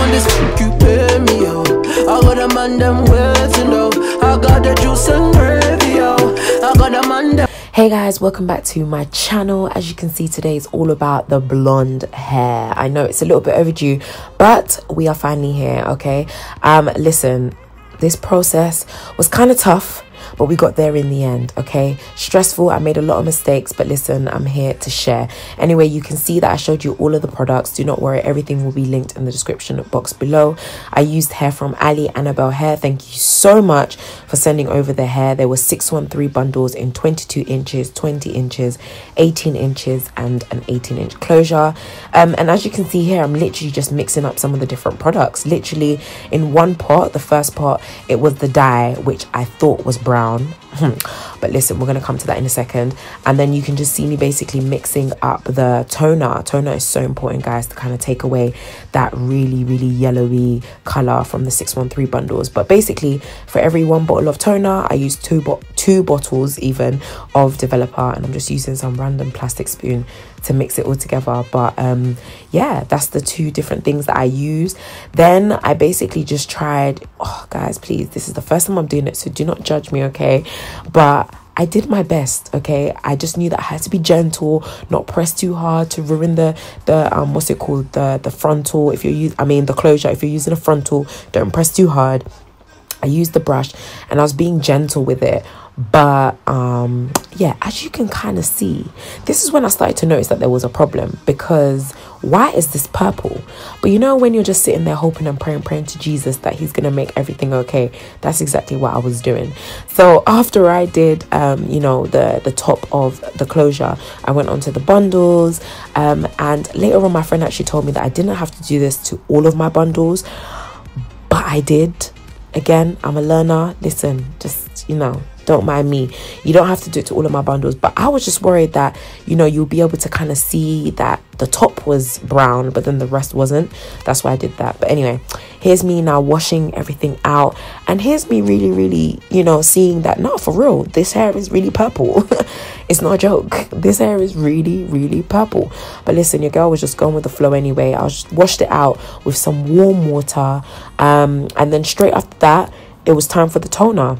on this you pay me, yo. I got a man them waiting, though. I got the juice and gravy, yo. I got a man them. Hey guys, welcome back to my channel. As you can see, today is all about the blonde hair. I know it's a little bit overdue, but we are finally here. Okay, listen, this process was kind of tough, but we got there in the end. Okay, stressful. I made a lot of mistakes, but listen, I'm here to share. Anyway, you can see that I showed you all of the products. Do not worry, everything will be linked in the description box below. I used hair from Annabelle hair. Thank you so much for sending over the hair. There were 613 bundles in 22 inches, 20 inches, 18 inches, and an 18-inch closure. And as you can see here, I'm literally just mixing up some of the different products. Literally in one pot, the first pot, it was the dye, which I thought was brown. But listen, we're going to come to that in a second. And then you can just see me basically mixing up the toner. Toner is so important, guys, to kind of take away that really yellowy color from the 613 bundles. But basically, for every one bottle of toner, I use two bottles even of developer, and I'm just using some random plastic spoon to mix it all together. But yeah, that's the two different things that I use. Then I basically just tried, oh guys, please, this is the first time I'm doing it, so do not judge me, okay? But I did my best, okay? I just knew that I had to be gentle, not press too hard to ruin the what's it called, the frontal. If you're the closure. If you're using a frontal, don't press too hard. I used the brush and I was being gentle with it. But yeah, as you can kind of see, this is when I started to notice that there was a problem, because why is this purple? But you know, when you're just sitting there hoping and praying to Jesus that he's gonna make everything okay, that's exactly what I was doing. So after I did you know, the top of the closure, I went on to the bundles, and later on my friend actually told me that I didn't have to do this to all of my bundles, but I did. Again, I'm a learner. Listen, just, you know, don't mind me. You don't have to do it to all of my bundles, but I was just worried that, you know, you'll be able to kind of see that the top was brown, but then the rest wasn't. That's why I did that. But anyway, here's me now washing everything out, and here's me really, you know, seeing that, no, for real, this hair is really purple. It's not a joke. This hair is really purple. But listen, your girl was just going with the flow anyway. I just washed it out with some warm water, and then straight after that, it was time for the toner.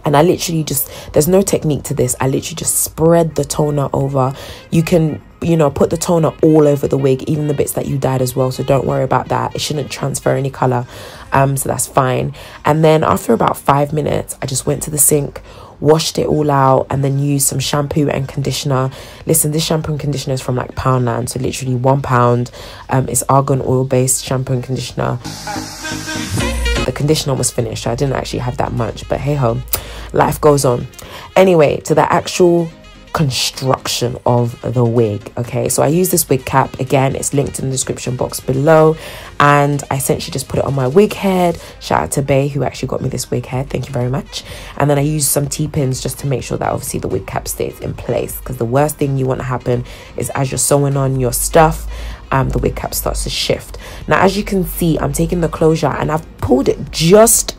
And I literally just, there's no technique to this. I literally just spread the toner over. You can, you know, put the toner all over the wig, even the bits that you dyed as well. So don't worry about that. It shouldn't transfer any color. So that's fine. And then after about 5 minutes, I just went to the sink, washed it all out, and then used some shampoo and conditioner. Listen, this shampoo and conditioner is from like Poundland, so literally £1. It's argan oil based shampoo and conditioner. The conditioner was finished, so I didn't actually have that much, but hey ho, life goes on. Anyway, to the actual construction of the wig. Okay, so I use this wig cap. Again, it's linked in the description box below, and I essentially just put it on my wig head. Shout out to Bay, who actually got me this wig head, thank you very much. And then I use some T-pins just to make sure that obviously the wig cap stays in place, because the worst thing you want to happen is as you're sewing on your stuff, the wig cap starts to shift. Now, as you can see, I'm taking the closure and I've pulled it just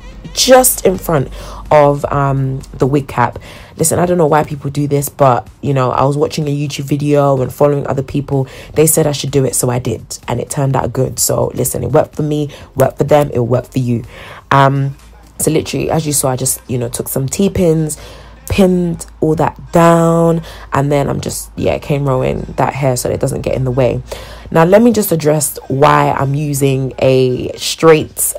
in front of the wig cap. Listen, I don't know why people do this, but you know, I was watching a YouTube video and following other people. They said I should do it, so I did, and it turned out good. So listen, it worked for me, worked for them, it'll work for you. So literally, as you saw, I just, you know, took some T-pins, pinned all that down, and then I'm just, yeah, came rowing that hair so it doesn't get in the way. Now let me just address why I'm using a straight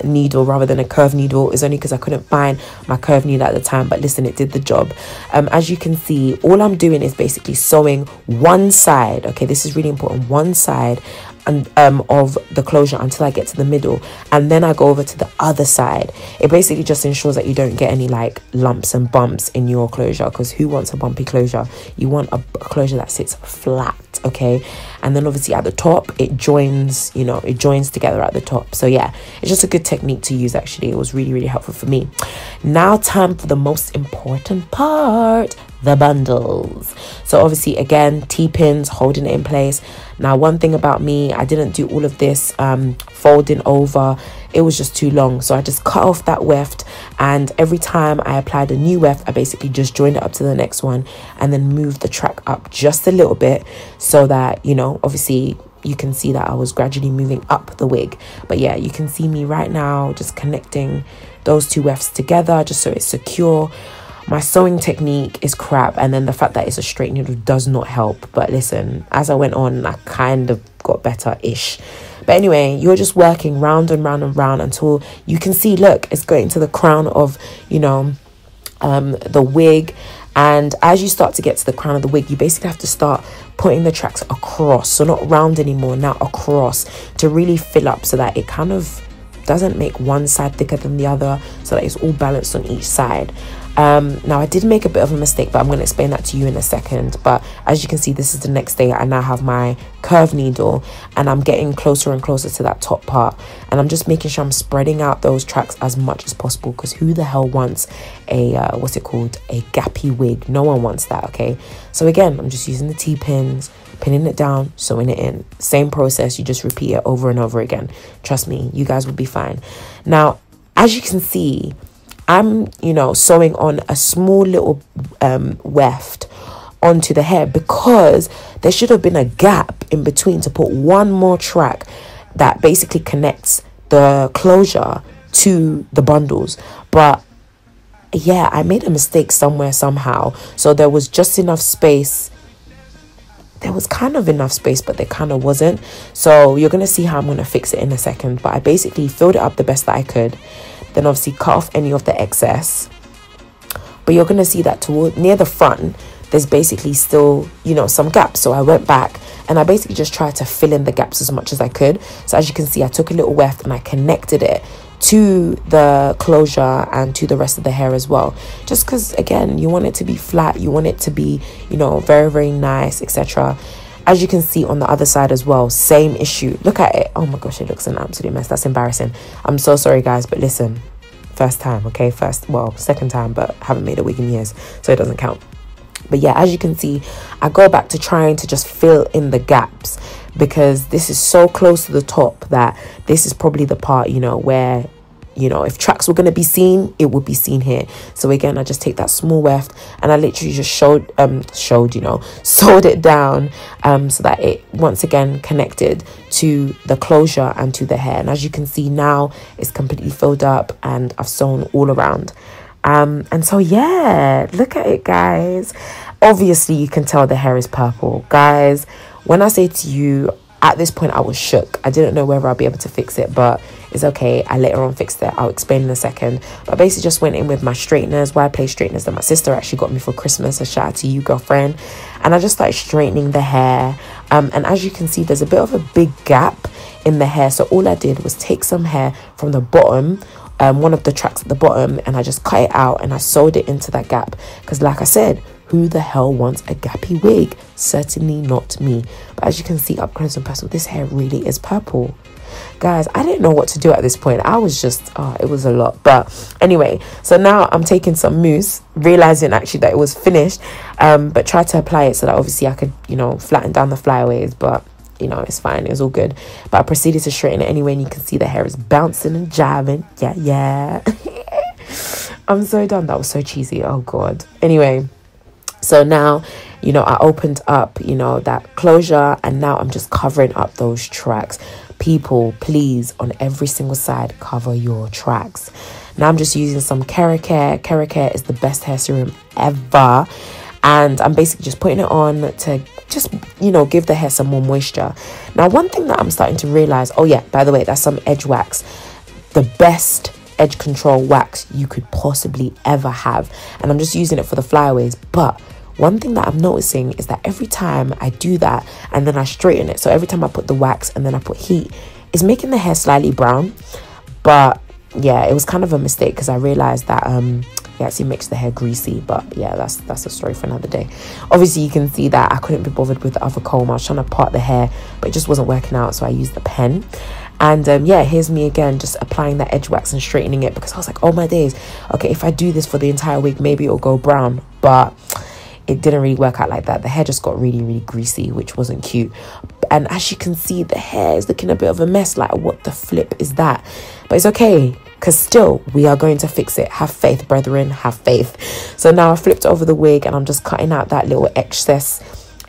needle rather than a curved needle. It's only because I couldn't find my curved needle at the time, but listen, it did the job. As you can see, all I'm doing is basically sewing one side. Okay, this is really important, one side and of the closure until I get to the middle, and then I go over to the other side. It basically just ensures that you don't get any like lumps and bumps in your closure, because who wants a bumpy closure? You want a closure that sits flat. Okay, and then obviously at the top it joins, you know, it joins together at the top. So yeah, it's just a good technique to use. Actually, it was really helpful for me. Now time for the most important part, the bundles. So obviously, again, T-pins holding it in place. Now, one thing about me, I didn't do all of this folding over. It was just too long, so I just cut off that weft, and every time I applied a new weft, I basically just joined it up to the next one and then moved the track up just a little bit, so that, you know, obviously you can see that I was gradually moving up the wig. But yeah, you can see me right now just connecting those two wefts together just so it's secure. My sewing technique is crap, and then the fact that it's a straight needle does not help. But listen, as I went on, I kind of got better-ish. But anyway, you're just working round and round and round until you can see, look, it's going to the crown of, you know, the wig. And as you start to get to the crown of the wig, you basically have to start putting the tracks across. So not round anymore, now across, to really fill up so that it kind of doesn't make one side thicker than the other, so that it's all balanced on each side. Now I did make a bit of a mistake, but I'm going to explain that to you in a second. But as you can see, this is the next day. I now have my curve needle and I'm getting closer and closer to that top part, and I'm just making sure I'm spreading out those tracks as much as possible, because who the hell wants a what's it called, a gappy wig? No one wants that. Okay, so again, I'm just using the T-pins, pinning it down, sewing it in. Same process, you just repeat it over and over again. Trust me, you guys will be fine. Now as you can see, I'm, you know, sewing on a small little weft onto the hair, because there should have been a gap in between to put one more track that basically connects the closure to the bundles. But yeah, I made a mistake somewhere somehow, so there was just enough space. There was kind of enough space, but there kind of wasn't. So you're gonna see how I'm gonna fix it in a second. But I basically filled it up the best that I could, then obviously cut off any of the excess. But you're going to see that toward near the front, there's basically still, you know, some gaps. So I went back and I basically just tried to fill in the gaps as much as I could. So as you can see, I took a little weft and I connected it to the closure and to the rest of the hair as well, just because again, you want it to be flat, you want it to be, you know, very, very nice, etc. As you can see on the other side as well, same issue. Look at it. Oh my gosh, it looks an absolute mess. That's embarrassing. I'm so sorry, guys, but listen, first time, okay? Second time, but haven't made a wig in years, so it doesn't count. But yeah, as you can see, I go back to trying to just fill in the gaps, because this is so close to the top that this is probably the part, you know, where, you know, if tracks were going to be seen, it would be seen here. So again, I just take that small weft and I literally just sewed it down so that it once again connected to the closure and to the hair. And as you can see now, it's completely filled up and I've sewn all around. And so yeah, look at it, guys. Obviously you can tell the hair is purple, guys. When I say to you, at this point I was shook. I didn't know whether I'll be able to fix it, but it's okay. I later on fixed it. I'll explain in a second. But I basically just went in with my straighteners, Y-Play straighteners that my sister actually got me for Christmas. A shout out to you, girlfriend. And I just started straightening the hair. And as you can see, there's a bit of a big gap in the hair. So all I did was take some hair from the bottom, one of the tracks at the bottom, and I just cut it out and I sewed it into that gap. Because like I said, who the hell wants a gappy wig? Certainly not me. But as you can see up close and personal, this hair really is purple. Guys, I didn't know what to do at this point. I was just, it was a lot. But anyway, so now I'm taking some mousse, realizing actually that it was finished, but tried to apply it so that obviously I could, you know, flatten down the flyaways. But you know, it's fine, it was all good. But I proceeded to straighten it anyway, and you can see the hair is bouncing and jiving. Yeah I'm so done. That was so cheesy. Oh god. Anyway, so now, you know, I opened up, you know, that closure, and now I'm just covering up those tracks. People, please, on every single side, cover your tracks. Now I'm just using some Kera Care. Kera Care is the best hair serum ever, and I'm basically just putting it on to just, you know, give the hair some more moisture. Now one thing that I'm starting to realize, oh yeah, by the way, that's some edge wax, the best edge control wax you could possibly ever have, and I'm just using it for the flyaways. But one thing that I'm noticing is that every time I do that and then I straighten it, so every time I put the wax and then I put heat, it's making the hair slightly brown. But yeah, it was kind of a mistake, because I realized that it actually makes the hair greasy. But yeah, that's a story for another day. Obviously you can see that I couldn't be bothered with the other comb. I was trying to part the hair, but it just wasn't working out, so I used the pen. And yeah, here's me again just applying that edge wax and straightening it, because I was like, oh my days, okay, if I do this for the entire wig, maybe it'll go brown. But it didn't really work out like that. The hair just got really, really greasy, which wasn't cute. And as you can see, the hair is looking a bit of a mess. Like, what the flip is that? But it's okay, because still, we are going to fix it. Have faith, brethren, have faith. So now I flipped over the wig and I'm just cutting out that little excess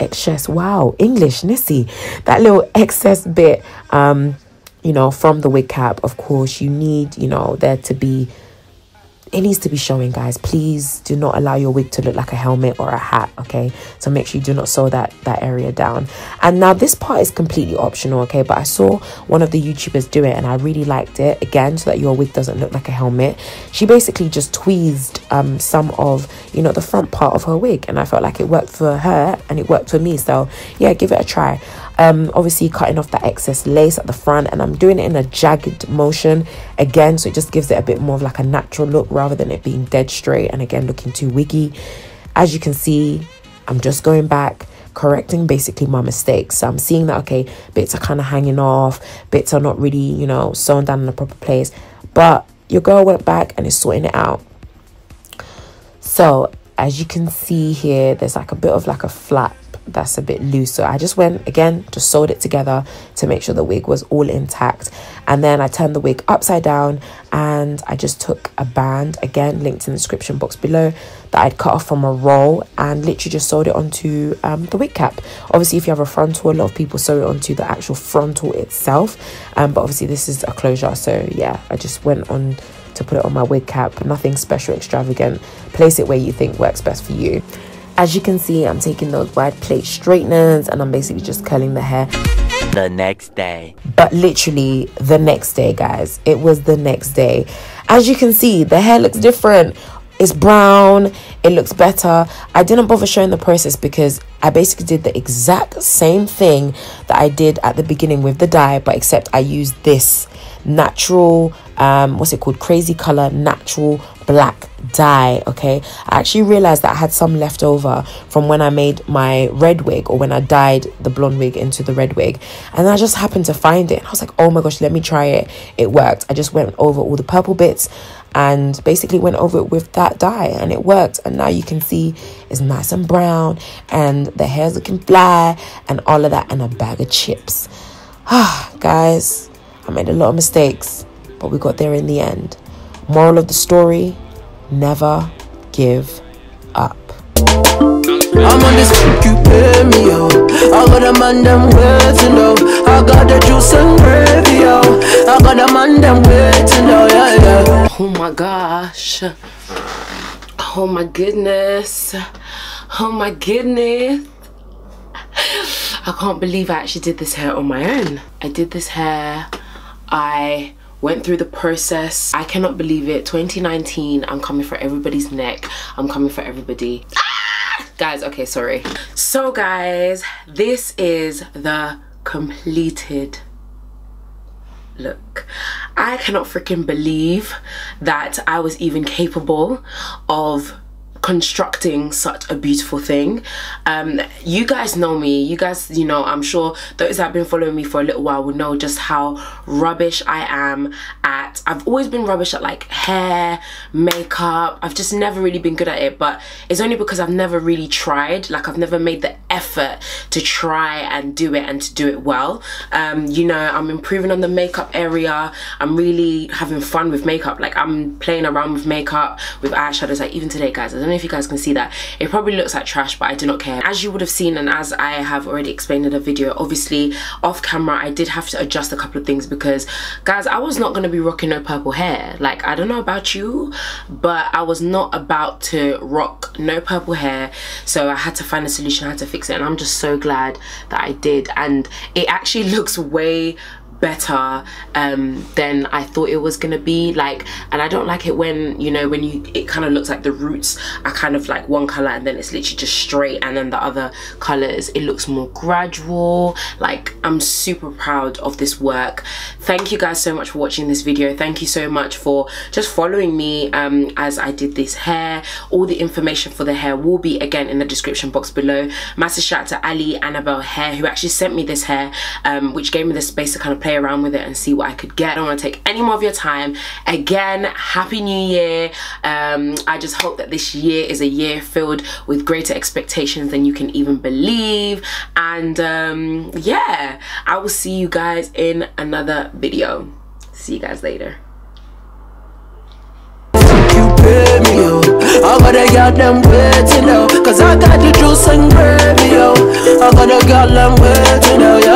excess, wow, English, Nissy, that little excess bit, you know, from the wig cap. Of course, you need, you know, there to be, it needs to be showing, guys. Please do not allow your wig to look like a helmet or a hat, okay? So make sure you do not sew that area down. And now this part is completely optional, okay? But I saw one of the YouTubers do it and I really liked it, again, so that your wig doesn't look like a helmet. She basically just tweezed some of, you know, the front part of her wig, and I felt like it worked for her and it worked for me. So yeah, give it a try. Obviously cutting off that excess lace at the front, and I'm doing it in a jagged motion again, so it just gives it a bit more of like a natural look rather than it being dead straight and again looking too wiggy. As you can see, I'm just going back, correcting basically my mistakes. So I'm seeing that, okay, bits are kind of hanging off, bits are not really, you know, sewn down in the proper place, but your girl went back and is sorting it out. So as you can see here, there's like a bit of like a flap that's a bit loose, so I just went again, just sewed it together to make sure the wig was all intact. And then I turned the wig upside down and I just took a band, again linked in the description box below, that I'd cut off from a roll and literally just sewed it onto the wig cap. Obviously if you have a frontal, a lot of people sew it onto the actual frontal itself, but obviously this is a closure, so yeah, I just went on to put it on my wig cap. Nothing special, extravagant. Place it where you think works best for you. As you can see, I'm taking those wide plate straighteners and I'm basically just curling the hair. The next day. But literally the next day, guys. It was the next day. As you can see, the hair looks different. It's brown. It looks better. I didn't bother showing the process because I basically did the exact same thing that I did at the beginning with the dye, but except I used this natural, what's it called, crazy color natural black dye. Okay, I actually realized that I had some left over from when I made my red wig, or when I dyed the blonde wig into the red wig, and I just happened to find it and I was like, oh my gosh, let me try it. It worked. I just went over all the purple bits and basically went over it with that dye and it worked. And now you can see it's nice and brown and the hair's looking fly and all of that, and a bag of chips. Guys, I made a lot of mistakes, but we got there in the end. Moral of the story, never give up. I'm on this you pay me, yo. I got a man them waiting, yo. I got the juice and gravy, yo. I got a man them waiting, yo, yeah, yeah. Oh my gosh. Oh my goodness. Oh my goodness. I can't believe I actually did this hair on my own. I did this hair. I went through the process. I cannot believe it. 2019, I'm coming for everybody's neck. I'm coming for everybody. Guys, okay, sorry. So guys, this is the completed look. I cannot freaking believe that I was even capable of constructing such a beautiful thing. You guys know me, you guys, you know, I'm sure those that have been following me for a little while will know just how rubbish I am at, I've always been rubbish at like hair, makeup. I've just never really been good at it, but it's only because I've never really tried. Like, I've never made the effort to try and do it and to do it well. You know, I'm improving on the makeup area. I'm really having fun with makeup. Like, I'm playing around with makeup, with eyeshadows. Like, even today, guys, I don't know if you guys can see that. It probably looks like trash, but I do not care. As you would have seen, and as I have already explained in the video, obviously off camera I did have to adjust a couple of things because, guys, I was not going to be rocking no purple hair. Like, I don't know about you, but I was not about to rock no purple hair, so I had to find a solution. I had to fix it, and I'm just so glad that I did. And it actually looks way better than I thought it was gonna be. Like, and I don't like it when, you know, when it kind of looks like the roots are kind of like one color and then it's literally just straight, and then the other colors, it looks more gradual. Like, I'm super proud of this work. Thank you guys so much for watching this video. Thank you so much for just following me as I did this hair. All the information for the hair will be again in the description box below. Massive shout out to Ali Annabelle Hair, who actually sent me this hair, which gave me the space to kind of play around with it and see what I could get. I don't want to take any more of your time. Again, happy new year. I just hope that this year is a year filled with greater expectations than you can even believe. And yeah, I will see you guys in another video. See you guys later. You pay me, yo. I got a girl them waiting, yo. Cause I got the juice and gravy, yo. I got a girl them waiting, yo.